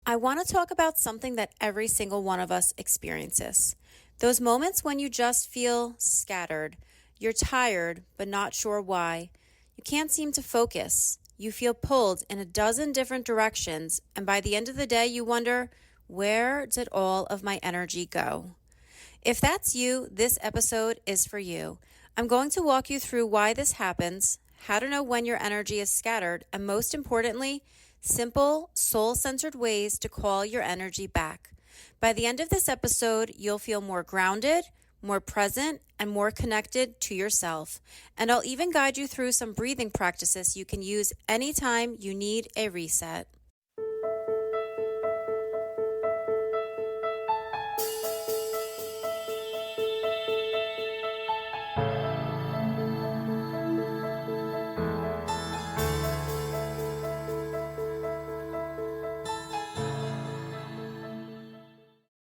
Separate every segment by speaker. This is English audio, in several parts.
Speaker 1: I want to talk about something that every single one of us experiences. Those moments when you just feel scattered. You're tired, but not sure why. You can't seem to focus. You feel pulled in a dozen different directions, and by the end of the day, you wonder, where did all of my energy go? If that's you, this episode is for you. I'm going to walk you through why this happens, how to know when your energy is scattered, and most importantly, simple, soul-centered ways to call your energy back. By the end of this episode, you'll feel more grounded, more present, and more connected to yourself. And I'll even guide you through some breathing practices you can use anytime you need a reset.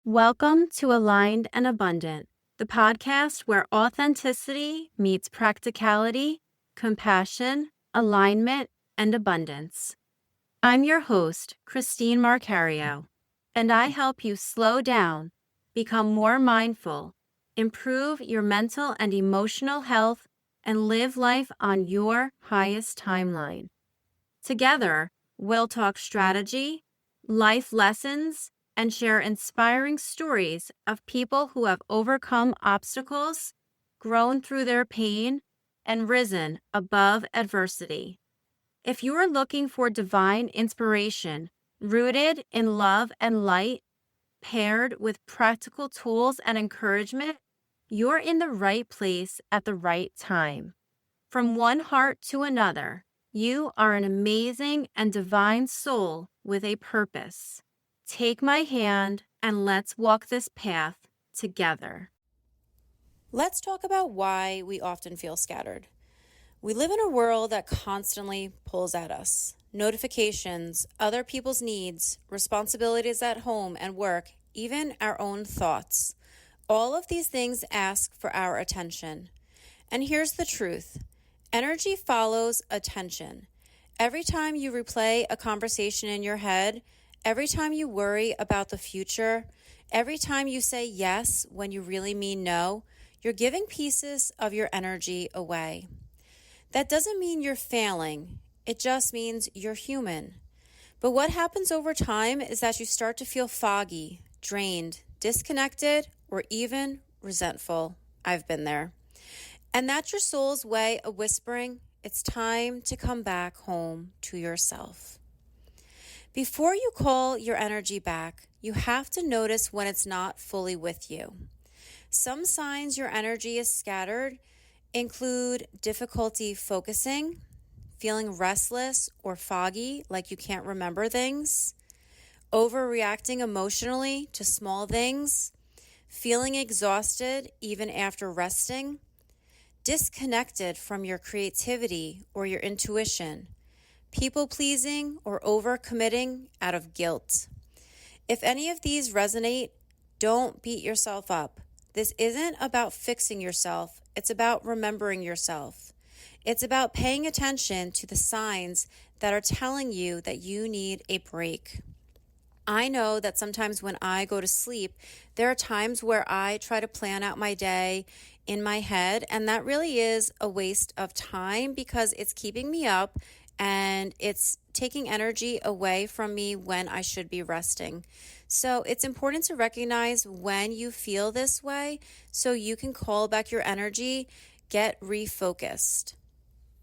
Speaker 1: Welcome to Aligned and Abundant, the podcast where authenticity meets practicality, compassion, alignment, and abundance. I'm your host, Christine Marcario, and I help you slow down, become more mindful, improve your mental and emotional health, and live life on your highest timeline. Together, we'll talk strategy, life lessons, and share inspiring stories of people who have overcome obstacles, grown through their pain, and risen above adversity. If you are looking for divine inspiration, rooted in love and light, paired with practical tools and encouragement, you're in the right place at the right time. From one heart to another, you are an amazing and divine soul with a purpose. Take my hand and let's walk this path together. Let's talk about why we often feel scattered. We live in a world that constantly pulls at us. Notifications, other people's needs, responsibilities at home and work, even our own thoughts. All of these things ask for our attention. And here's the truth. Energy follows attention. Every time you replay a conversation in your head, every time you worry about the future, every time you say yes when you really mean no, you're giving pieces of your energy away. That doesn't mean you're failing. It just means you're human. But what happens over time is that you start to feel foggy, drained, disconnected, or even resentful. I've been there. And that's your soul's way of whispering, it's time to come back home to yourself. Before you call your energy back, you have to notice when it's not fully with you. Some signs your energy is scattered include difficulty focusing, feeling restless or foggy, like you can't remember things, overreacting emotionally to small things, feeling exhausted even after resting, disconnected from your creativity or your intuition, people-pleasing or overcommitting out of guilt. If any of these resonate, don't beat yourself up. This isn't about fixing yourself. It's about remembering yourself. It's about paying attention to the signs that are telling you that you need a break. I know that sometimes when I go to sleep, there are times where I try to plan out my day in my head, and that really is a waste of time because it's keeping me up and it's taking energy away from me when I should be resting. So it's important to recognize when you feel this way so you can call back your energy, get refocused.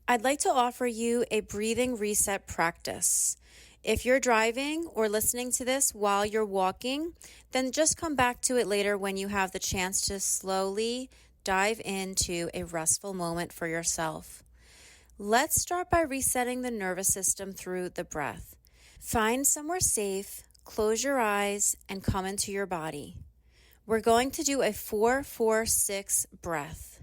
Speaker 1: I'd like to offer you a breathing reset practice. If you're driving or listening to this while you're walking, then just come back to it later when you have the chance to slowly dive into a restful moment for yourself. Let's start by resetting the nervous system through the breath. Find somewhere safe, close your eyes, and come into your body. We're going to do a 4-4-6 breath.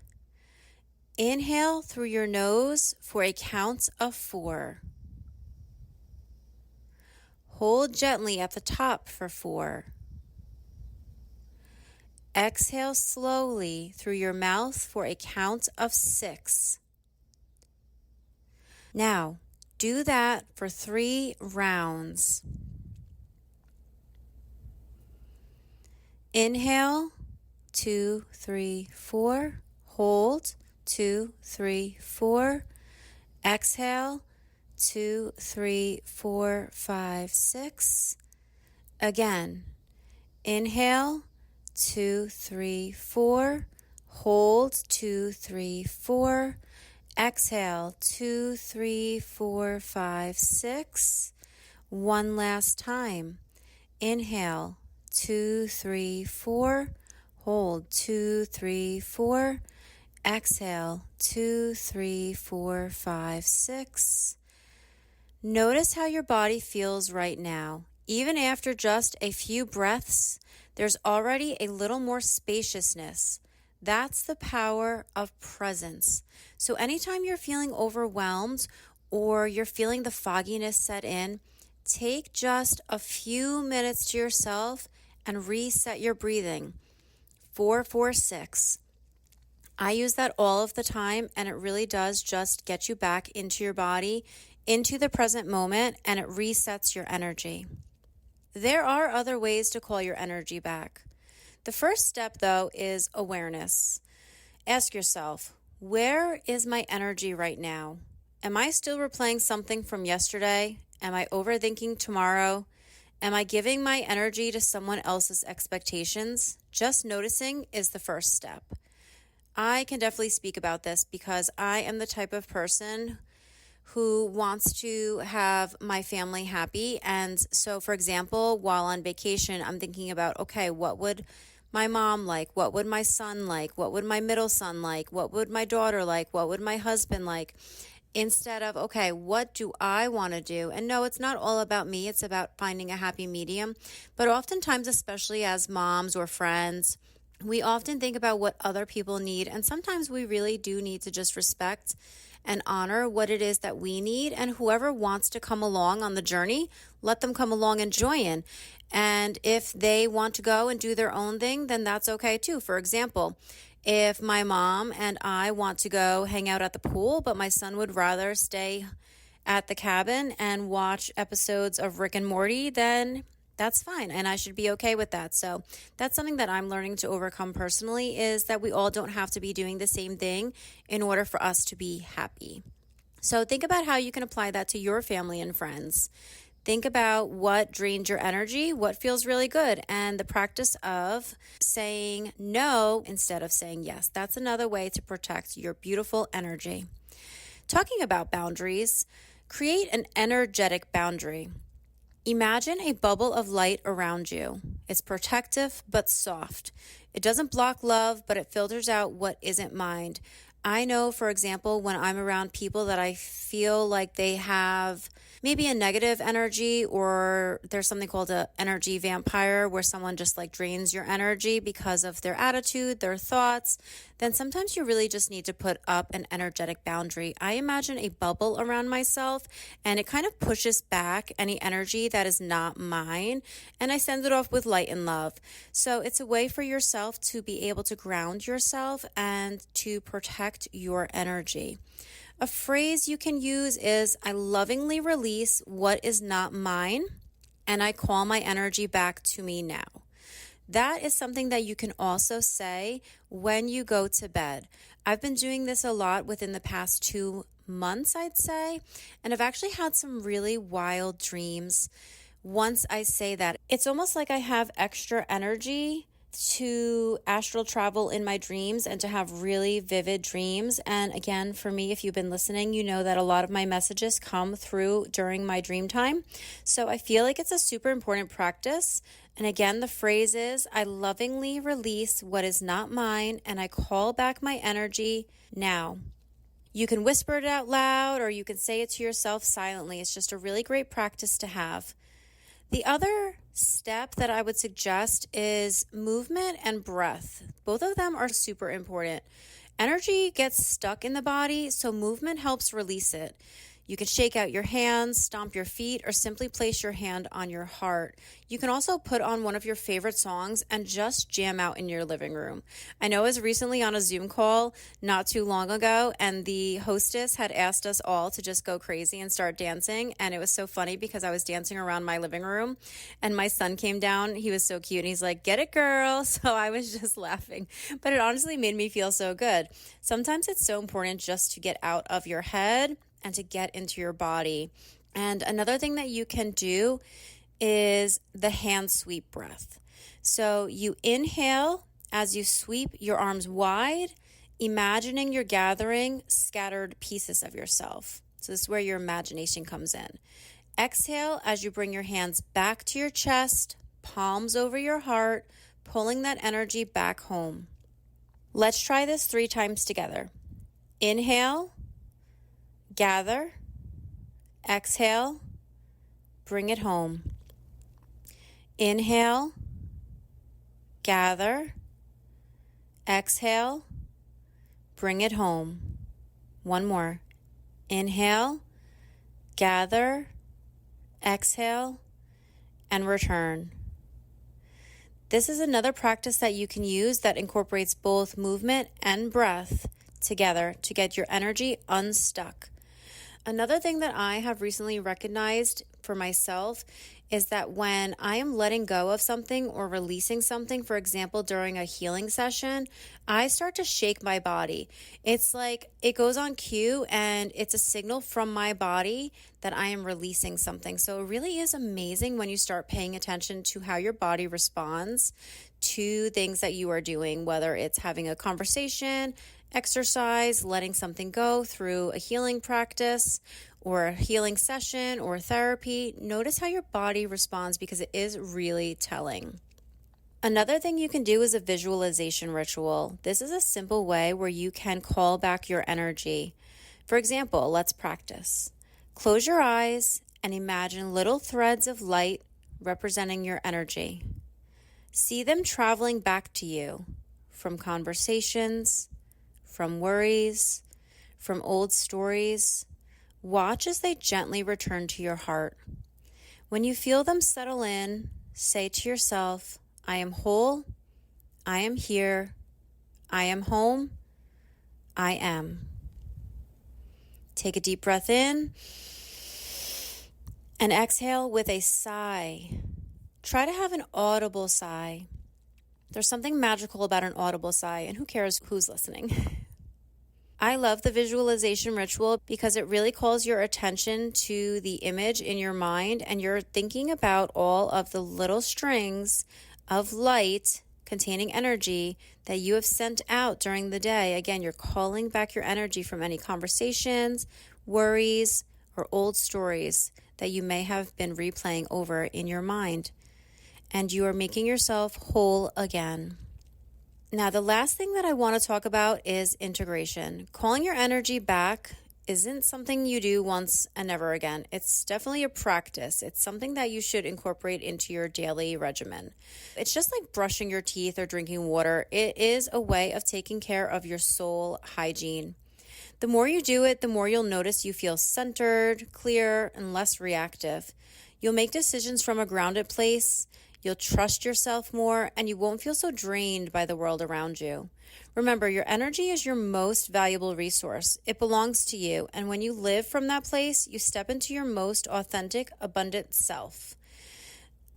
Speaker 1: Inhale through your nose for a count of 4. Hold gently at the top for 4. Exhale slowly through your mouth for a count of 6. Now, do that for 3 rounds. Inhale, 2, 3, 4. Hold, 2, 3, 4. Exhale, 2, 3, 4, 5, 6. Again, inhale, 2, 3, 4. Hold, 2, 3, 4. Exhale, 2, 3, 4, 5, 6. One last time. Inhale, 2, 3, 4. Hold, 2, 3, 4. Exhale, 2, 3, 4, 5, 6. Notice how your body feels right now. Even after just a few breaths, there's already a little more spaciousness. That's the power of presence. So anytime you're feeling overwhelmed or you're feeling the fogginess set in, take just a few minutes to yourself and reset your breathing. 4, 4, 6. I use that all of the time, and it really does just get you back into your body, into the present moment, and it resets your energy. There are other ways to call your energy back. The first step, though, is awareness. Ask yourself, where is my energy right now? Am I still replaying something from yesterday? Am I overthinking tomorrow? Am I giving my energy to someone else's expectations? Just noticing is the first step. I can definitely speak about this because I am the type of person who wants to have my family happy. And so, for example, while on vacation, I'm thinking about, okay, what would my mom like? What would my son like? What would my middle son like? What would my daughter like? What would my husband like? Instead of, okay, what do I want to do? And no, it's not all about me. It's about finding a happy medium. But oftentimes, especially as moms or friends, we often think about what other people need, and sometimes we really do need to just respect and honor what it is that we need, and whoever wants to come along on the journey, let them come along and join. And if they want to go and do their own thing, then that's okay too. For example, if my mom and I want to go hang out at the pool, but my son would rather stay at the cabin and watch episodes of Rick and Morty, then that's fine, and I should be okay with that. So that's something that I'm learning to overcome personally, is that we all don't have to be doing the same thing in order for us to be happy. So think about how you can apply that to your family and friends. Think about what drains your energy, what feels really good, and the practice of saying no instead of saying yes. That's another way to protect your beautiful energy. Talking about boundaries, create an energetic boundary. Imagine a bubble of light around you. It's protective but soft. It doesn't block love, but it filters out what isn't mine. I know, for example, when I'm around people that I feel like they have maybe a negative energy, or there's something called an energy vampire where someone just like drains your energy because of their attitude, their thoughts, then sometimes you really just need to put up an energetic boundary. I imagine a bubble around myself, and it kind of pushes back any energy that is not mine, and I send it off with light and love. So it's a way for yourself to be able to ground yourself and to protect your energy. A phrase you can use is, I lovingly release what is not mine, and I call my energy back to me now. That is something that you can also say when you go to bed. I've been doing this a lot within the past 2 months, I'd say, and I've actually had some really wild dreams. Once I say that, it's almost like I have extra energy to astral travel in my dreams and to have really vivid dreams. And again, for me, if you've been listening, you know that a lot of my messages come through during my dream time. So I feel like it's a super important practice. And again, the phrase is, I lovingly release what is not mine, and I call back my energy now. You can whisper it out loud, or you can say it to yourself silently. It's just a really great practice to have. The other step that I would suggest is movement and breath. Both of them are super important. Energy gets stuck in the body, so movement helps release it. You can shake out your hands, stomp your feet, or simply place your hand on your heart. You can also put on one of your favorite songs and just jam out in your living room. I know I was recently on a Zoom call not too long ago, and the hostess had asked us all to just go crazy and start dancing. And it was so funny because I was dancing around my living room and my son came down. He was so cute and he's like, "Get it, girl." So I was just laughing, but it honestly made me feel so good. Sometimes it's so important just to get out of your head and to get into your body. And another thing that you can do is the hand sweep breath. So you inhale as you sweep your arms wide, imagining you're gathering scattered pieces of yourself. So this is where your imagination comes in. Exhale as you bring your hands back to your chest, palms over your heart, pulling that energy back home. Let's try this 3 times together. Inhale, gather, exhale, bring it home. Inhale, gather, exhale, bring it home. One more. Inhale, gather, exhale, and return. This is another practice that you can use that incorporates both movement and breath together to get your energy unstuck. Another thing that I have recently recognized for myself is that when I am letting go of something or releasing something, for example, during a healing session, I start to shake my body. It's like it goes on cue and it's a signal from my body that I am releasing something. So it really is amazing when you start paying attention to how your body responds to things that you are doing, whether it's having a conversation, exercise, letting something go through a healing practice or a healing session or therapy. Notice how your body responds because it is really telling. Another thing you can do is a visualization ritual. This is a simple way where you can call back your energy. For example, let's practice. Close your eyes and imagine little threads of light representing your energy. See them traveling back to you from conversations, from worries, from old stories. Watch as they gently return to your heart. When you feel them settle in, say to yourself, "I am whole, I am here, I am home, I am." Take a deep breath in and exhale with a sigh. Try to have an audible sigh. There's something magical about an audible sigh, and who cares who's listening? I love the visualization ritual because it really calls your attention to the image in your mind, and you're thinking about all of the little strings of light containing energy that you have sent out during the day. Again, you're calling back your energy from any conversations, worries, or old stories that you may have been replaying over in your mind. And you are making yourself whole again. Now, the last thing that I want to talk about is integration. Calling your energy back isn't something you do once and never again. It's definitely a practice. It's something that you should incorporate into your daily regimen. It's just like brushing your teeth or drinking water. It is a way of taking care of your soul hygiene. The more you do it, the more you'll notice you feel centered, clear, and less reactive. You'll make decisions from a grounded place. You'll trust yourself more, and you won't feel so drained by the world around you. Remember, your energy is your most valuable resource. It belongs to you, and when you live from that place, you step into your most authentic, abundant self.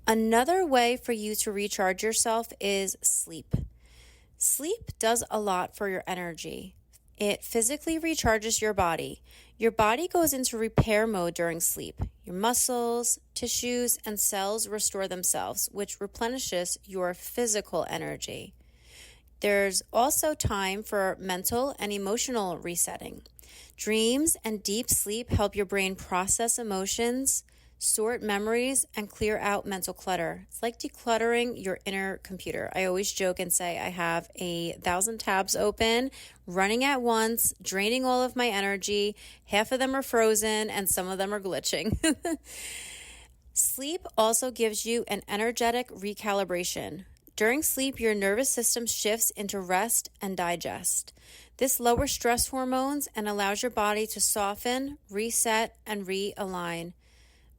Speaker 1: Another way for you to recharge yourself is sleep. Sleep does a lot for your energy. It physically recharges your body. Your body goes into repair mode during sleep. Your muscles, tissues, and cells restore themselves, which replenishes your physical energy. There's also time for mental and emotional resetting. Dreams and deep sleep help your brain process emotions, sort memories, and clear out mental clutter. It's like decluttering your inner computer. I always joke and say I have 1,000 tabs open, running at once, draining all of my energy. Half of them are frozen and some of them are glitching. Sleep also gives you an energetic recalibration. During sleep, your nervous system shifts into rest and digest. This lowers stress hormones and allows your body to soften, reset, and realign.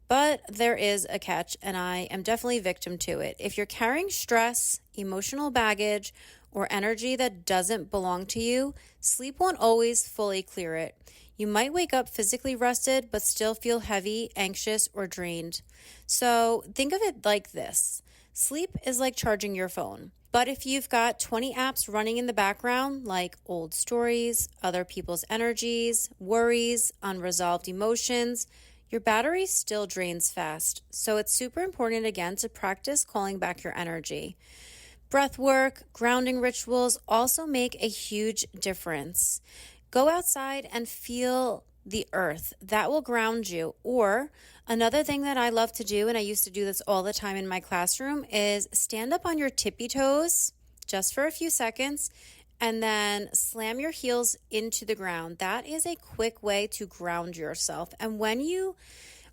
Speaker 1: But there is a catch, and I am definitely victim to it. If you're carrying stress, emotional baggage, or energy that doesn't belong to you, sleep won't always fully clear it. You might wake up physically rested, but still feel heavy, anxious, or drained. So think of it like this. Sleep is like charging your phone. But if you've got 20 apps running in the background, like old stories, other people's energies, worries, unresolved emotions, your battery still drains fast. So it's super important, again, to practice calling back your energy. Breathwork, grounding rituals also make a huge difference. Go outside and feel the earth. That will ground you. Or another thing that I love to do, and I used to do this all the time in my classroom, is stand up on your tippy toes just for a few seconds and then slam your heels into the ground. That is a quick way to ground yourself. And when you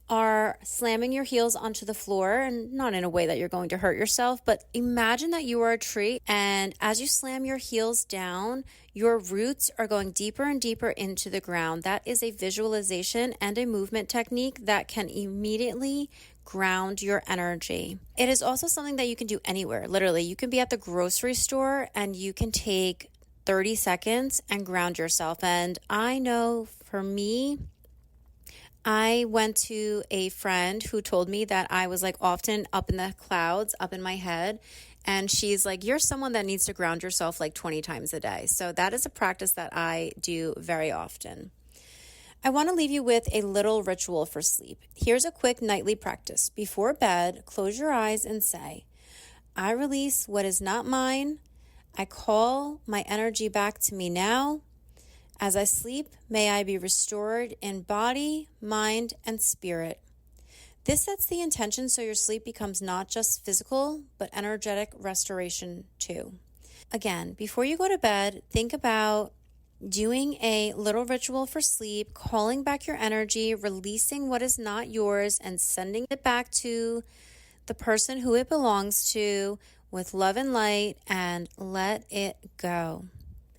Speaker 1: are slamming your heels onto the floor, and not in a way that you're going to hurt yourself, but imagine that you are a tree, and as you slam your heels down, your roots are going deeper and deeper into the ground. That is a visualization and a movement technique that can immediately ground your energy. It is also something that you can do anywhere. Literally, you can be at the grocery store and you can take 30 seconds and ground yourself. And I know for me, I went to a friend who told me that I was like often up in the clouds, up in my head. And she's like, you're someone that needs to ground yourself like 20 times a day. So that is a practice that I do very often. I want to leave you with a little ritual for sleep. Here's a quick nightly practice. Before bed, close your eyes and say, I release what is not mine. I call my energy back to me now. As I sleep, may I be restored in body, mind, and spirit. This sets the intention so your sleep becomes not just physical, but energetic restoration too. Again, before you go to bed, think about doing a little ritual for sleep, calling back your energy, releasing what is not yours, and sending it back to the person who it belongs to with love and light, and let it go.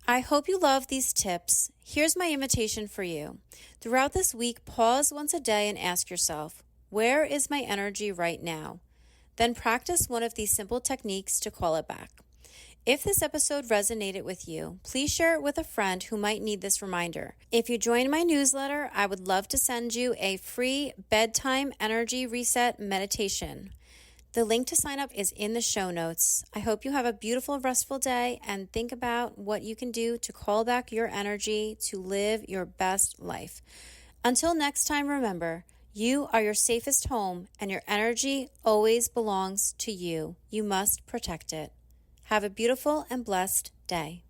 Speaker 1: I hope you love these tips. Here's my invitation for you. Throughout this week, pause once a day and ask yourself, where is my energy right now? Then practice one of these simple techniques to call it back. If this episode resonated with you, please share it with a friend who might need this reminder. If you join my newsletter, I would love to send you a free bedtime energy reset meditation. The link to sign up is in the show notes. I hope you have a beautiful, restful day and think about what you can do to call back your energy to live your best life. Until next time, remember, you are your safest home and your energy always belongs to you. You must protect it. Have a beautiful and blessed day.